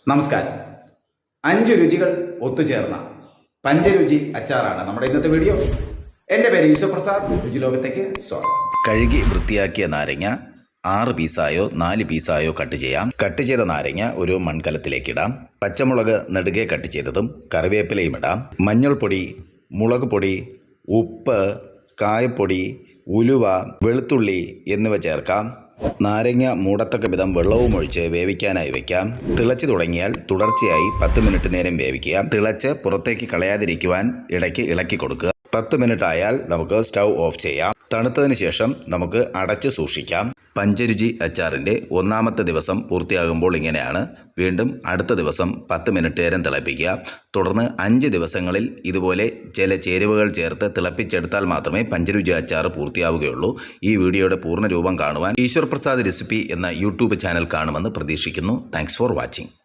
നമസ്കാരം. 5 രുചികൾ ഒത്തുചേർന്ന പഞ്ചരുചി അച്ചാറാണ് നമ്മുടെ ഇന്നത്തെ വീഡിയോ. എൻ്റെ പേര് ഈശ്വപ്രസാദ്. രുചിലോകത്തേക്ക് സ്വാഗതം. കഴുകി വൃത്തിയാക്കിയ നാരങ്ങ 6 പീസായോ 4 പീസായോ കട്ട് ചെയ്യാം. കട്ട് ചെയ്ത നാരങ്ങ ഒരു മൺകലത്തിലേക്ക് ഇടാം. പച്ചമുളക് നെടുകെ കട്ട് ചെയ്തതും കറിവേപ്പിലയും ഇടാം. മഞ്ഞൾപ്പൊടി, മുളക് പൊടി, ഉപ്പ്, കായപ്പൊടി, ഉലുവ, വെളുത്തുള്ളി എന്നിവ ചേർക്കാം. നാരങ്ങ മൂടത്തക്ക വിധം വെള്ളവും ഒഴിച്ച് വേവിക്കാനായി വയ്ക്കാം. തിളച്ചു തുടങ്ങിയാൽ തുടർച്ചയായി 10 മിനിറ്റ് നേരം വേവിക്കുക. തിളച്ച് പുറത്തേക്ക് കളയാതിരിക്കുവാൻ ഇടയ്ക്ക് ഇളക്കി കൊടുക്കുക. 10 മിനിറ്റ് ആയാൽ നമുക്ക് സ്റ്റൗ ഓഫ് ചെയ്യാം. തണുത്തതിന് ശേഷം നമുക്ക് അടച്ച് സൂക്ഷിക്കാം. പഞ്ചരുചി അച്ചാറിൻ്റെ 1-ാമത്തെ ദിവസം പൂർത്തിയാകുമ്പോൾ ഇങ്ങനെയാണ്. വീണ്ടും അടുത്ത ദിവസം 10 മിനിറ്റ് നേരം തിളപ്പിക്കുക. തുടർന്ന് 5 ദിവസങ്ങളിൽ ഇതുപോലെ ചില ചേരുവകൾ ചേർത്ത് തിളപ്പിച്ചെടുത്താൽ മാത്രമേ പഞ്ചരുചി അച്ചാർ പൂർത്തിയാവുകയുള്ളൂ. ഈ വീഡിയോയുടെ പൂർണ്ണ രൂപം കാണുവാൻ ഈശ്വർ പ്രസാദ് റെസിപ്പി എന്ന യൂട്യൂബ് ചാനൽ കാണുമെന്ന് പ്രതീക്ഷിക്കുന്നു. Thanks for watching.